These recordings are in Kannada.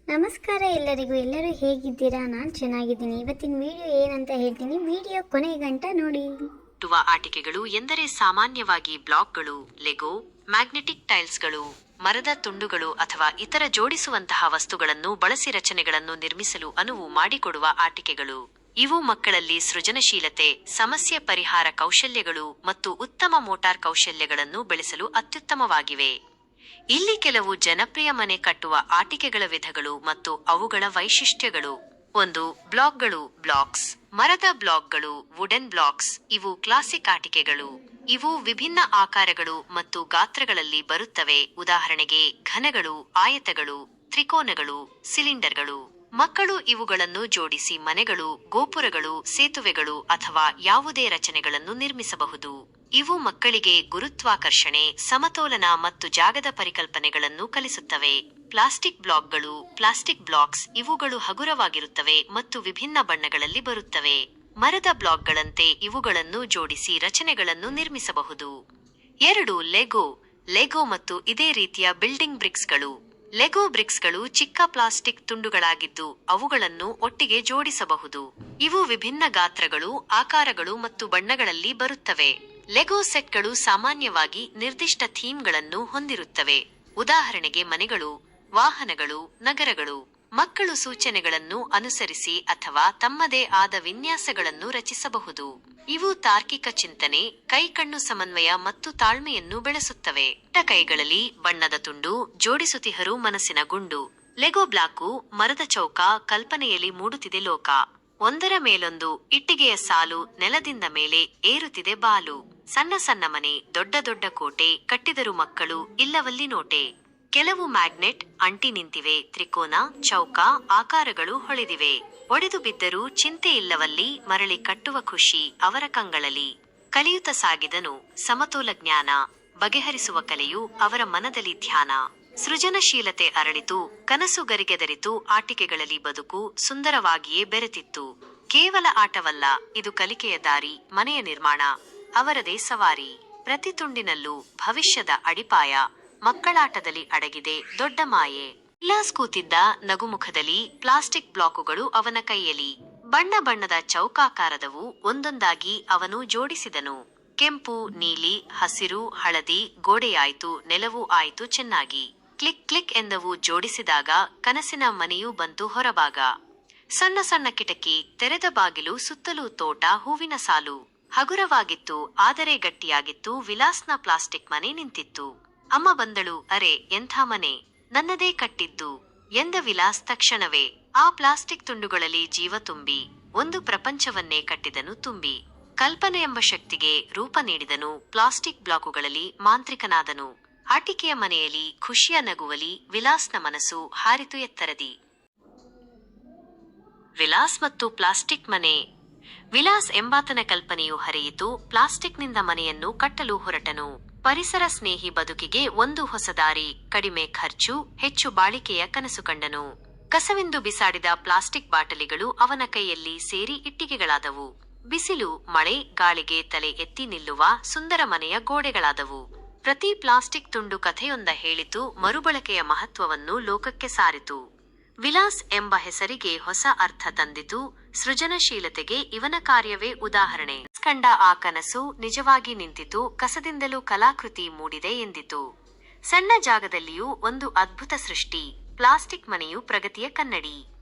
ನಮಸ್ಕಾರ ಎಲ್ಲರಿಗೂ. ಎಲ್ಲರೂ ಹೇಗಿದ್ದೀರಾ? ನಾನು ಚೆನ್ನಾಗಿದ್ದೀನಿ. ಇವತ್ತಿನ ವಿಡಿಯೋ ಏನಂತ ಹೇಳ್ತೀನಿ, ವಿಡಿಯೋ ಕೊನೆ ಗಂಟ ನೋಡಿ. ಆಟಿಕೆಗಳು ಎಂದರೆ ಸಾಮಾನ್ಯವಾಗಿ ಬ್ಲಾಕ್ಗಳು, ಲೆಗೋ, ಮ್ಯಾಗ್ನೆಟಿಕ್ ಟೈಲ್ಸ್ಗಳು, ಮರದ ತುಂಡುಗಳು ಅಥವಾ ಇತರ ಜೋಡಿಸುವಂತಹ ವಸ್ತುಗಳನ್ನು ಬಳಸಿ ರಚನೆಗಳನ್ನು ನಿರ್ಮಿಸಲು ಅನುವು ಮಾಡಿಕೊಡುವ ಆಟಿಕೆಗಳು. ಇವು ಮಕ್ಕಳಲ್ಲಿ ಸೃಜನಶೀಲತೆ, ಸಮಸ್ಯೆ ಪರಿಹಾರ ಕೌಶಲ್ಯಗಳು ಮತ್ತು ಉತ್ತಮ ಮೋಟಾರ್ ಕೌಶಲ್ಯಗಳನ್ನು ಬೆಳೆಸಲು ಅತ್ಯುತ್ತಮವಾಗಿವೆ. ಇಲ್ಲಿ ಕೆಲವು ಜನಪ್ರಿಯ ಮನೆ ಕಟ್ಟುವ ಆಟಿಕೆಗಳ ವಿಧಗಳು ಮತ್ತು ಅವುಗಳ ವೈಶಿಷ್ಟ್ಯಗಳು. 1. ಬ್ಲಾಕ್ಗಳು. ಬ್ಲಾಕ್ಸ್. ಮರದ ಬ್ಲಾಕ್ಗಳು, ವುಡನ್ ಬ್ಲಾಕ್ಸ್. ಇವು ಕ್ಲಾಸಿಕ್ ಆಟಿಕೆಗಳು. ಇವು ವಿಭಿನ್ನ ಆಕಾರಗಳು ಮತ್ತು ಗಾತ್ರಗಳಲ್ಲಿ ಬರುತ್ತವೆ. ಉದಾಹರಣೆಗೆ ಘನಗಳು, ಆಯತಗಳು, ತ್ರಿಕೋನಗಳು, ಸಿಲಿಂಡರ್ಗಳು. ಮಕ್ಕಳು ಇವುಗಳನ್ನು ಜೋಡಿಸಿ ಮನೆಗಳು, ಗೋಪುರಗಳು, ಸೇತುವೆಗಳು ಅಥವಾ ಯಾವುದೇ ರಚನೆಗಳನ್ನು ನಿರ್ಮಿಸಬಹುದು. ಇವು ಮಕ್ಕಳಿಗೆ ಗುರುತ್ವಾಕರ್ಷಣೆ, ಸಮತೋಲನ ಮತ್ತು ಜಾಗದ ಪರಿಕಲ್ಪನೆಗಳನ್ನು ಕಲಿಸುತ್ತವೆ. ಪ್ಲಾಸ್ಟಿಕ್ ಬ್ಲಾಕ್ಗಳು. Plastic blocks. ಇವುಗಳು ಹಗುರವಾಗಿರುತ್ತವೆ ಮತ್ತು ವಿಭಿನ್ನ ಬಣ್ಣಗಳಲ್ಲಿ ಬರುತ್ತವೆ. ಮರದ ಬ್ಲಾಕ್ಗಳಂತೆ ಇವುಗಳನ್ನು ಜೋಡಿಸಿ ರಚನೆಗಳನ್ನು ನಿರ್ಮಿಸಬಹುದು. 2. ಲೆಗೋ. ಲೆಗೋ ಮತ್ತು ಇದೇ ರೀತಿಯ ಬಿಲ್ಡಿಂಗ್ ಬ್ರಿಕ್ಸ್ಗಳು. ಲೆಗೋ ಬ್ರಿಕ್ಸ್ಗಳು ಚಿಕ್ಕ ಪ್ಲಾಸ್ಟಿಕ್ ತುಂಡುಗಳಾಗಿದ್ದು ಅವುಗಳನ್ನು ಒಟ್ಟಿಗೆ ಜೋಡಿಸಬಹುದು. ಇವು ವಿಭಿನ್ನ ಗಾತ್ರಗಳು, ಆಕಾರಗಳು ಮತ್ತು ಬಣ್ಣಗಳಲ್ಲಿ ಬರುತ್ತವೆ. ಲೆಗೋ ಸೆಟ್ಗಳು ಸಾಮಾನ್ಯವಾಗಿ ನಿರ್ದಿಷ್ಟ ಥೀಮ್ಗಳನ್ನು ಹೊಂದಿರುತ್ತವೆ. ಉದಾಹರಣೆಗೆ ಮನೆಗಳು, ವಾಹನಗಳು, ನಗರಗಳು. ಮಕ್ಕಳು ಸೂಚನೆಗಳನ್ನು ಅನುಸರಿಸಿ ಅಥವಾ ತಮ್ಮದೇ ಆದ ವಿನ್ಯಾಸಗಳನ್ನು ರಚಿಸಬಹುದು. ಇವು ತಾರ್ಕಿಕ ಚಿಂತನೆ, ಕೈಕಣ್ಣು ಸಮನ್ವಯ ಮತ್ತು ತಾಳ್ಮೆಯನ್ನು ಬೆಳೆಸುತ್ತವೆ. ಕೈಗಳಲ್ಲಿ ಬಣ್ಣದ ತುಂಡು, ಜೋಡಿಸುತ್ತಿಹರು ಮನಸ್ಸಿನ ಗುಂಡು. ಲೆಗೋ ಬ್ಲಾಕು, ಮರದ ಚೌಕ, ಕಲ್ಪನೆಯಲ್ಲಿ ಮೂಡುತ್ತಿದೆ ಲೋಕ. ಒಂದರ ಮೇಲೊಂದು, ಇಟ್ಟಿಗೆಯ ಸಾಲು, ನೆಲದಿಂದ ಮೇಲೆ ಏರುತ್ತಿದೆ ಬಾಲು. ಸಣ್ಣ ಸಣ್ಣ ಮನೆ, ದೊಡ್ಡ ದೊಡ್ಡ ಕೋಟೆ, ಕಟ್ಟಿದರು ಮಕ್ಕಳು, ಇಲ್ಲವಲ್ಲಿ ನೋಟೆ. ಕೆಲವು ಮ್ಯಾಗ್ನೆಟ್ ಅಂಟಿ ನಿಂತಿವೆ. ತ್ರಿಕೋನ, ಚೌಕ, ಆಕಾರಗಳು ಹೊಳೆದಿವೆ. ಒಡೆದು ಬಿದ್ದರೂ ಚಿಂತೆ ಇಲ್ಲವಲ್ಲಿ, ಮರಳಿ ಕಟ್ಟುವ ಖುಷಿ ಅವರ ಕಂಗಳಲ್ಲಿ. ಕಲಿಯುತ್ತ ಸಾಗಿದನು, ಸಮತೋಲ ಜ್ಞಾನ, ಬಗೆಹರಿಸುವ ಕಲೆಯು ಅವರ ಮನದಲ್ಲಿ ಧ್ಯಾನ. ಸೃಜನಶೀಲತೆ ಅರಳಿತು, ಕನಸು ಗರಿಗೆದರಿತು. ಆಟಿಕೆಗಳಲ್ಲಿ ಬದುಕು ಸುಂದರವಾಗಿಯೇ ಬೆರೆತಿತ್ತು. ಕೇವಲ ಆಟವಲ್ಲ, ಇದು ಕಲಿಕೆಯ ದಾರಿ, ಮನೆಯ ನಿರ್ಮಾಣ, ಅವರದೇ ಸವಾರಿ. ಪ್ರತಿ ತುಂಡಿನಲ್ಲೂ ಭವಿಷ್ಯದ ಅಡಿಪಾಯ. ಮಕ್ಕಳಾಟದಲ್ಲಿ ಅಡಗಿದೆ ದೊಡ್ಡ ಮಾಯೆ. ವಿಲಾಸ್ ಕೂತಿದ್ದ ನಗುಮುಖದಲ್ಲಿ, ಪ್ಲಾಸ್ಟಿಕ್ ಬ್ಲಾಕುಗಳು ಅವನ ಕೈಯಲ್ಲಿ. ಬಣ್ಣ ಬಣ್ಣದ ಚೌಕಾಕಾರದವು ಒಂದೊಂದಾಗಿ ಅವನು ಜೋಡಿಸಿದನು. ಕೆಂಪು, ನೀಲಿ, ಹಸಿರು, ಹಳದಿ. ಗೋಡೆಯಾಯಿತು, ನೆಲವು ಆಯಿತು ಚೆನ್ನಾಗಿ. ಕ್ಲಿಕ್ ಕ್ಲಿಕ್ ಎಂದವು ಜೋಡಿಸಿದಾಗ ಕನಸಿನ ಮನೆಯೂ ಬಂತು ಹೊರಭಾಗ. ಸಣ್ಣ ಸಣ್ಣ ಕಿಟಕಿ, ತೆರೆದ ಬಾಗಿಲು, ಸುತ್ತಲೂ ತೋಟ, ಹೂವಿನ ಸಾಲು. ಹಗುರವಾಗಿತ್ತು ಆದರೆ ಗಟ್ಟಿಯಾಗಿತ್ತು. ವಿಲಾಸ್ನ ಪ್ಲಾಸ್ಟಿಕ್ ಮನೆ ನಿಂತಿತ್ತು. ಅಮ್ಮ ಬಂದಳು. ಅರೆ, ಎಂಥ ಮನೆ, ನನ್ನದೇ ಕಟ್ಟಿದ್ದು ಎಂದ ವಿಲಾಸ್ ತಕ್ಷಣವೇ. ಆ ಪ್ಲಾಸ್ಟಿಕ್ ತುಂಡುಗಳಲ್ಲಿ ಜೀವ ತುಂಬಿ ಒಂದು ಪ್ರಪಂಚವನ್ನೇ ಕಟ್ಟಿದನು ತುಂಬಿ. ಕಲ್ಪನೆ ಎಂಬ ಶಕ್ತಿಗೆ ರೂಪ ನೀಡಿದನು. ಪ್ಲಾಸ್ಟಿಕ್ ಬ್ಲಾಕುಗಳಲ್ಲಿ ಮಾಂತ್ರಿಕನಾದನು. ಆಟಿಕೆಯ ಮನೆಯಲ್ಲಿ ಖುಷಿಯ ನಗುವಲಿ ವಿಲಾಸ್ನ ಮನಸ್ಸು ಹಾರಿತು ಎತ್ತರದಿ. ವಿಲಾಸ್ ಮತ್ತು ಪ್ಲಾಸ್ಟಿಕ್ ಮನೆ. ವಿಲಾಸ್ ಎಂಬಾತನ ಕಲ್ಪನೆಯು ಹರಿಯಿತು. ಪ್ಲಾಸ್ಟಿಕ್ನಿಂದ ಮನೆಯನ್ನು ಕಟ್ಟಲು ಹೊರಟನು. ಪರಿಸರ ಸ್ನೇಹಿ ಬದುಕಿಗೆ ಒಂದು ಹೊಸ ದಾರಿ, ಕಡಿಮೆ ಖರ್ಚು, ಹೆಚ್ಚು ಬಾಳಿಕೆಯ ಕನಸು ಕಂಡನು. ಕಸವೆಂದು ಬಿಸಾಡಿದ ಪ್ಲಾಸ್ಟಿಕ್ ಬಾಟಲಿಗಳು ಅವನ ಕೈಯಲ್ಲಿ ಸೇರಿ ಇಟ್ಟಿಗೆಗಳಾದವು. ಬಿಸಿಲು, ಮಳೆ, ಗಾಳಿಗೆ ತಲೆ ಎತ್ತಿ ನಿಲ್ಲುವ ಸುಂದರ ಮನೆಯ ಗೋಡೆಗಳಾದವು. ಪ್ರತಿ ಪ್ಲಾಸ್ಟಿಕ್ ತುಂಡು ಕಥೆಯೊಂದ ಹೇಳಿತು, ಮರುಬಳಕೆಯ ಮಹತ್ವವನ್ನು ಲೋಕಕ್ಕೆ ಸಾರಿತು. ವಿಲಾಸ್ ಎಂಬ ಹೆಸರಿಗೆ ಹೊಸ ಅರ್ಥ ತಂದಿತು. ಸೃಜನಶೀಲತೆಗೆ ಇವನ ಕಾರ್ಯವೇ ಉದಾಹರಣೆ. ಕಂಡ ಆ ಕನಸು ನಿಜವಾಗಿ ನಿಂತಿತು. ಕಸದಿಂದಲೂ ಕಲಾಕೃತಿ ಮೂಡಿದೆ ಎಂದಿತು. ಸಣ್ಣ ಜಾಗದಲ್ಲಿಯೂ ಒಂದು ಅದ್ಭುತ ಸೃಷ್ಟಿ. ಪ್ಲಾಸ್ಟಿಕ್ ಮನೆಯು ಪ್ರಗತಿಯ ಕನ್ನಡಿ.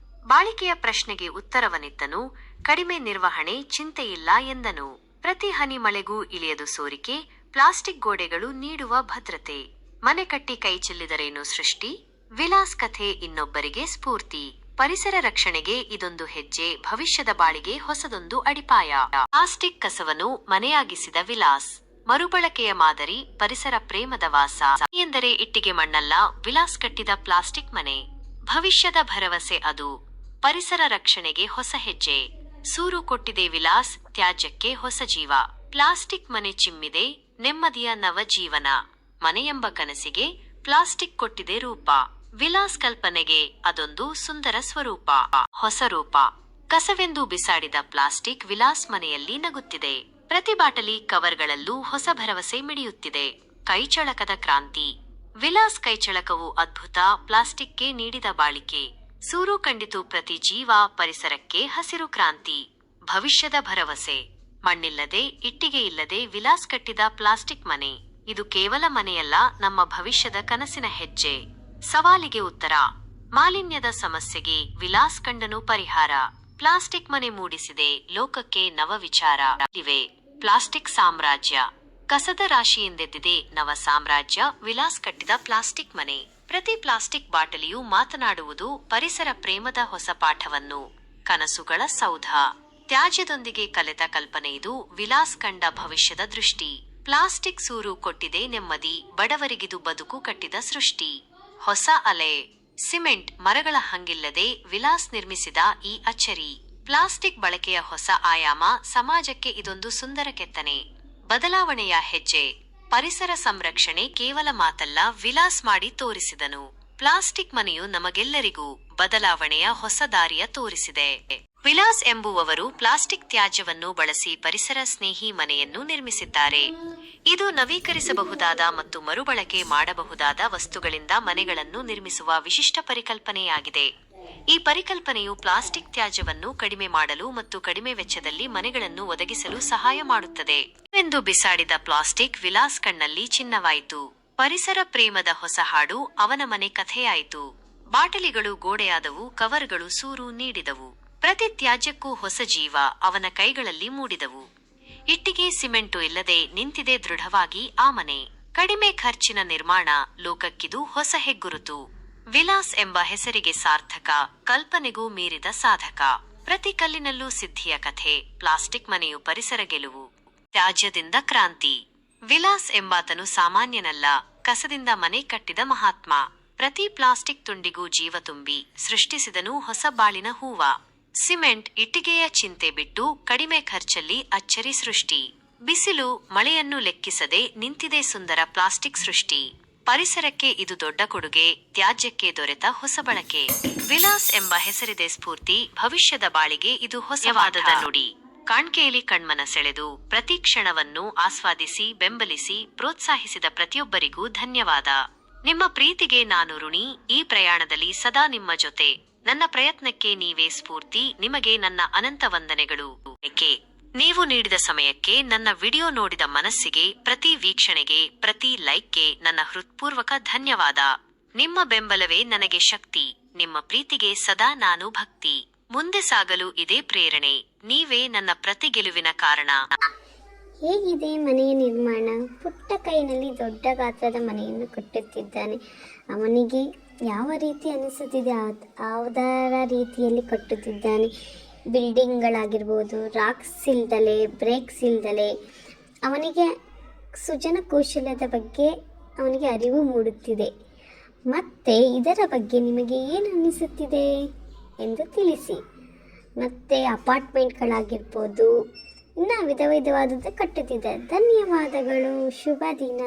ಬಾಳಿಕೆಯ ಪ್ರಶ್ನೆಗೆ ಉತ್ತರವನಿತ್ತನು. ಕಡಿಮೆ ನಿರ್ವಹಣೆ, ಚಿಂತೆಯಿಲ್ಲ ಎಂದನು. ಪ್ರತಿ ಹನಿ ಮಳೆಗೂ ಇಳಿಯದು ಸೋರಿಕೆ. ಪ್ಲಾಸ್ಟಿಕ್ ಗೋಡೆಗಳು ನೀಡುವ ಭದ್ರತೆ. ಮನೆ ಕಟ್ಟಿ ಕೈ ಚೆಲ್ಲಿದರೇನು ಸೃಷ್ಟಿ. ವಿಲಾಸ್ ಕಥೆ ಇನ್ನೊಬ್ಬರಿಗೆ ಸ್ಫೂರ್ತಿ. ಪರಿಸರ ರಕ್ಷಣೆಗೆ ಇದೊಂದು ಹೆಜ್ಜೆ, ಭವಿಷ್ಯದ ಬಾಳಿಗೆ ಹೊಸದೊಂದು ಅಡಿಪಾಯ. ಪ್ಲಾಸ್ಟಿಕ್ ಕಸವನ್ನು ಮನೆಯಾಗಿಸಿದ ವಿಲಾಸ್. ಮರುಬಳಕೆಯ ಮಾದರಿ, ಪರಿಸರ ಪ್ರೇಮದ ವಾಸ. ಎಂದರೆ ಇಟ್ಟಿಗೆ ಮಣ್ಣಲ್ಲ, ವಿಲಾಸ್ ಕಟ್ಟಿದ ಪ್ಲಾಸ್ಟಿಕ್ ಮನೆ. ಭವಿಷ್ಯದ ಭರವಸೆ ಅದು. ಪರಿಸರ ರಕ್ಷಣೆಗೆ ಹೊಸ ಹೆಜ್ಜೆ. ಸೂರು ಕೊಟ್ಟಿದೆ ವಿಲಾಸ್, ತ್ಯಾಜ್ಯಕ್ಕೆ ಹೊಸ ಜೀವ. ಪ್ಲಾಸ್ಟಿಕ್ ಮನೆ ಚಿಮ್ಮಿದೆ, ನೆಮ್ಮದಿಯ ನವ ಜೀವನ. ಮನೆಯೆಂಬ ಕನಸಿಗೆ ಪ್ಲಾಸ್ಟಿಕ್ ಕೊಟ್ಟಿದೆ ರೂಪ. ವಿಲಾಸ್ ಕಲ್ಪನೆಗೆ ಅದೊಂದು ಸುಂದರ ಸ್ವರೂಪ, ಹೊಸ ರೂಪ. ಕಸವೆಂದು ಬಿಸಾಡಿದ ಪ್ಲಾಸ್ಟಿಕ್ ವಿಲಾಸ್ ಮನೆಯಲ್ಲಿ ನಗುತ್ತಿದೆ. ಪ್ರತಿ ಬಾಟಲಿ ಕವರ್ಗಳಲ್ಲೂ ಹೊಸ ಭರವಸೆ ಮಿಡಿಯುತ್ತಿದೆ. ಕೈಚಳಕದ ಕ್ರಾಂತಿ. ವಿಲಾಸ್ ಕೈಚಳಕವು ಅದ್ಭುತ, ಪ್ಲಾಸ್ಟಿಕ್ಗೆ ನೀಡಿದ ಬಾಳಿಕೆ. ಸೂರು ಕಂಡಿತು ಪ್ರತಿ ಜೀವ, ಪರಿಸರಕ್ಕೆ ಹಸಿರು ಕ್ರಾಂತಿ, ಭವಿಷ್ಯದ ಭರವಸೆ. ಮಣ್ಣಿಲ್ಲದೆ, ಇಟ್ಟಿಗೆ ಇಲ್ಲದೆ ವಿಲಾಸ್ ಕಟ್ಟಿದ ಪ್ಲಾಸ್ಟಿಕ್ ಮನೆ. ಇದು ಕೇವಲ ಮನೆಯಲ್ಲ, ನಮ್ಮ ಭವಿಷ್ಯದ ಕನಸಿನ ಹೆಜ್ಜೆ. ಸವಾಲಿಗೆ ಉತ್ತರ. ಮಾಲಿನ್ಯದ ಸಮಸ್ಯೆಗೆ ವಿಲಾಸ್ ಕಂಡನು ಪರಿಹಾರ. ಪ್ಲಾಸ್ಟಿಕ್ ಮನೆ ಮೂಡಿಸಿದೆ ಲೋಕಕ್ಕೆ ನವ ವಿಚಾರ. ಇವೆ ಪ್ಲಾಸ್ಟಿಕ್ ಸಾಮ್ರಾಜ್ಯ. ಕಸದ ರಾಶಿಯಿಂದೆದ್ದಿದೆ ನವ ಸಾಮ್ರಾಜ್ಯ. ವಿಲಾಸ್ ಕಟ್ಟಿದ ಪ್ಲಾಸ್ಟಿಕ್ ಮನೆ. ಪ್ರತಿ ಪ್ಲಾಸ್ಟಿಕ್ ಬಾಟಲಿಯು ಮಾತನಾಡುವುದು ಪರಿಸರ ಪ್ರೇಮದ ಹೊಸ ಪಾಠವನ್ನು. ಕನಸುಗಳ ಸೌಧ. ತ್ಯಾಜ್ಯದೊಂದಿಗೆ ಕಲೆತ ಕಲ್ಪನೆಯಿದು ವಿಲಾಸ್ ಕಂಡ ಭವಿಷ್ಯದ ದೃಷ್ಟಿ. ಪ್ಲಾಸ್ಟಿಕ್ ಸೂರು ಕೊಟ್ಟಿದೆ ನೆಮ್ಮದಿ, ಬಡವರಿಗಿದು ಬದುಕು ಕಟ್ಟಿದ ಸೃಷ್ಟಿ. ಹೊಸ ಅಲೆ. ಸಿಮೆಂಟ್, ಮರಗಳ ಹಂಗಿಲ್ಲದೆ ವಿಲಾಸ್ ನಿರ್ಮಿಸಿದ ಈ ಅಚ್ಚರಿ. ಪ್ಲಾಸ್ಟಿಕ್ ಬಳಕೆಯ ಹೊಸ ಆಯಾಮ. ಸಮಾಜಕ್ಕೆ ಇದೊಂದು ಸುಂದರ ಕೆತ್ತನೆ. ಬದಲಾವಣೆಯ ಹೆಜ್ಜೆ. ಪರಿಸರ ಸಂರಕ್ಷಣೆ ಕೇವಲ ಮಾತಲ್ಲ, ವಿಲಾಸ್ ಮಾಡಿ ತೋರಿಸಿದನು. ಪ್ಲಾಸ್ಟಿಕ್ ಮನೆಯು ನಮಗೆಲ್ಲರಿಗೂ ಬದಲಾವಣೆಯ ಹೊಸ ದಾರಿಯ ತೋರಿಸಿದೆ. ವಿಲಾಸ್ ಎಂಬುವವರು ಪ್ಲಾಸ್ಟಿಕ್ ತ್ಯಾಜ್ಯವನ್ನು ಬಳಸಿ ಪರಿಸರ ಸ್ನೇಹಿ ಮನೆಯನ್ನು ನಿರ್ಮಿಸಿದ್ದಾರೆ. ಇದು ನವೀಕರಿಸಬಹುದಾದ ಮತ್ತು ಮರುಬಳಕೆ ಮಾಡಬಹುದಾದ ವಸ್ತುಗಳಿಂದ ಮನೆಗಳನ್ನು ನಿರ್ಮಿಸುವ ವಿಶಿಷ್ಟ ಪರಿಕಲ್ಪನೆಯಾಗಿದೆ. ಈ ಪರಿಕಲ್ಪನೆಯು ಪ್ಲಾಸ್ಟಿಕ್ ತ್ಯಾಜ್ಯವನ್ನು ಕಡಿಮೆ ಮಾಡಲು ಮತ್ತು ಕಡಿಮೆ ವೆಚ್ಚದಲ್ಲಿ ಮನೆಗಳನ್ನು ಒದಗಿಸಲು ಸಹಾಯ ಮಾಡುತ್ತದೆ. ಎಂದು ಬಿಸಾಡಿದ ಪ್ಲಾಸ್ಟಿಕ್ ವಿಲಾಸ್ ಕಣ್ಣಲ್ಲಿ ಚಿನ್ನವಾಯಿತು. ಪರಿಸರ ಪ್ರೇಮದ ಹೊಸ ಹಾಡು ಅವನ ಮನೆ ಕಥೆಯಾಯಿತು. ಬಾಟಲಿಗಳು ಗೋಡೆಯಾದವು, ಕವರ್ಗಳು ಸೂರು ನೀಡಿದವು. ಪ್ರತಿ ತ್ಯಾಜ್ಯಕ್ಕೂ ಹೊಸ ಜೀವ ಅವನ ಕೈಗಳಲ್ಲಿ ಮೂಡಿದವು. ಇಟ್ಟಿಗೆ, ಸಿಮೆಂಟು ಇಲ್ಲದೆ ನಿಂತಿದೆ ದೃಢವಾಗಿ ಆ ಮನೆ. ಕಡಿಮೆ ಖರ್ಚಿನ ನಿರ್ಮಾಣ. ಲೋಕಕ್ಕಿದು ಹೊಸ ಹೆಗ್ಗುರುತು. ವಿಲಾಸ್ ಎಂಬ ಹೆಸರಿಗೆ ಸಾರ್ಥಕ, ಕಲ್ಪನೆಗೂ ಮೀರಿದ ಸಾಧಕ. ಪ್ರತಿ ಕಲ್ಲಿನಲ್ಲೂ ಸಿದ್ಧಿಯ ಕಥೆ. ಪ್ಲಾಸ್ಟಿಕ್ ಮನೆಯು ಪರಿಸರ ಗೆಲುವು. ತ್ಯಾಜ್ಯದಿಂದ ಕ್ರಾಂತಿ. ವಿಲಾಸ್ ಎಂಬಾತನು ಸಾಮಾನ್ಯನಲ್ಲ, ಕಸದಿಂದ ಮನೆ ಕಟ್ಟಿದ ಮಹಾತ್ಮ. ಪ್ರತಿ ಪ್ಲಾಸ್ಟಿಕ್ ತುಂಡಿಗೂ ಜೀವ ತುಂಬಿ ಸೃಷ್ಟಿಸಿದನು ಹೊಸ ಬಾಳಿನ ಹೂವ. ಸಿಮೆಂಟ್, ಇಟ್ಟಿಗೆಯ ಚಿಂತೆ ಬಿಟ್ಟು ಕಡಿಮೆ ಖರ್ಚಲ್ಲಿ ಅಚ್ಚರಿ ಸೃಷ್ಟಿ. ಬಿಸಿಲು, ಮಳೆಯನ್ನು ಲೆಕ್ಕಿಸದೆ ನಿಂತಿದೆ ಸುಂದರ ಪ್ಲಾಸ್ಟಿಕ್ ಸೃಷ್ಟಿ. ಪರಿಸರಕ್ಕೆ ಇದು ದೊಡ್ಡ ಕೊಡುಗೆ, ತ್ಯಾಜ್ಯಕ್ಕೆ ದೊರೆತ ಹೊಸ ಬಳಕೆ. ವಿಲಾಸ್ ಎಂಬ ಹೆಸರಿದೆ ಸ್ಫೂರ್ತಿ, ಭವಿಷ್ಯದ ಬಾಳಿಗೆ ಇದು ಹೊಸವಾದದ ನುಡಿ. ಕಾಣ್ಕೆಯಲ್ಲಿ ಕಣ್ಮನ ಸೆಳೆದು ಪ್ರತಿ ಕ್ಷಣವನ್ನು ಆಸ್ವಾದಿಸಿ ಬೆಂಬಲಿಸಿ ಪ್ರೋತ್ಸಾಹಿಸಿದ ಪ್ರತಿಯೊಬ್ಬರಿಗೂ ಧನ್ಯವಾದ. ನಿಮ್ಮ ಪ್ರೀತಿಗೆ ನಾನು ಋಣಿ. ಈ ಪ್ರಯಾಣದಲ್ಲಿ ಸದಾ ನಿಮ್ಮ ಜೊತೆ. ನನ್ನ ಪ್ರಯತ್ನಕ್ಕೆ ನೀವೇ ಸ್ಫೂರ್ತಿ. ನಿಮಗೆ ನನ್ನ ಅನಂತ ವಂದನೆಗಳು. ಏಕೆ? ನೀವು ನೀಡಿದ ಸಮಯಕ್ಕೆ, ನನ್ನ ವಿಡಿಯೋ ನೋಡಿದ ಮನಸ್ಸಿಗೆ, ಪ್ರತಿ ವೀಕ್ಷಣೆಗೆ, ಪ್ರತಿ ಲೈಕ್ಗೆ ನನ್ನ ಹೃತ್ಪೂರ್ವಕ ಧನ್ಯವಾದ. ನಿಮ್ಮ ಬೆಂಬಲವೇ ನನಗೆ ಶಕ್ತಿ. ನಿಮ್ಮ ಪ್ರೀತಿಗೆ ಸದಾ ನಾನು ಭಕ್ತಿ. ಮುಂದೆ ಸಾಗಲು ಇದೇ ಪ್ರೇರಣೆ. ನೀವೇ ನನ್ನ ಪ್ರತಿ ಗೆಲುವಿನ ಕಾರಣ. ಹೇಗಿದೆ ಮನೆಯ ನಿರ್ಮಾಣ? ಪುಟ್ಟ ಕೈನಲ್ಲಿ ದೊಡ್ಡ ಗಾತ್ರದ ಮನೆಯನ್ನು ಕಟ್ಟುತ್ತಿದ್ದಾನೆ. ಅವನಿಗೆ ಯಾವ ರೀತಿ ಅನಿಸುತ್ತಿದೆ ಅದರ ರೀತಿಯಲ್ಲಿ ಕಟ್ಟುತ್ತಿದ್ದಾನೆ. ಬಿಲ್ಡಿಂಗ್ಗಳಾಗಿರ್ಬೋದು, ರಾಕ್ಸ್ ಇಲ್ದಲೆ, ಬ್ರೇಕ್ಸ್ ಇಲ್ದಲೆ ಅವನಿಗೆ ಸೃಜನ ಕೌಶಲ್ಯದ ಬಗ್ಗೆ ಅವನಿಗೆ ಅರಿವು ಮೂಡುತ್ತಿದೆ. ಮತ್ತು ಇದರ ಬಗ್ಗೆ ನಿಮಗೆ ಏನು ಅನಿಸುತ್ತಿದೆ ಎಂದು ತಿಳಿಸಿ. ಮತ್ತು ಅಪಾರ್ಟ್ಮೆಂಟ್ಗಳಾಗಿರ್ಬೋದು, ಇನ್ನು ವಿಧ ವಿಧವಾದದ್ದು ಕಟ್ಟುತ್ತಿದ್ದಾರೆ. ಧನ್ಯವಾದಗಳು. ಶುಭ ದಿನ.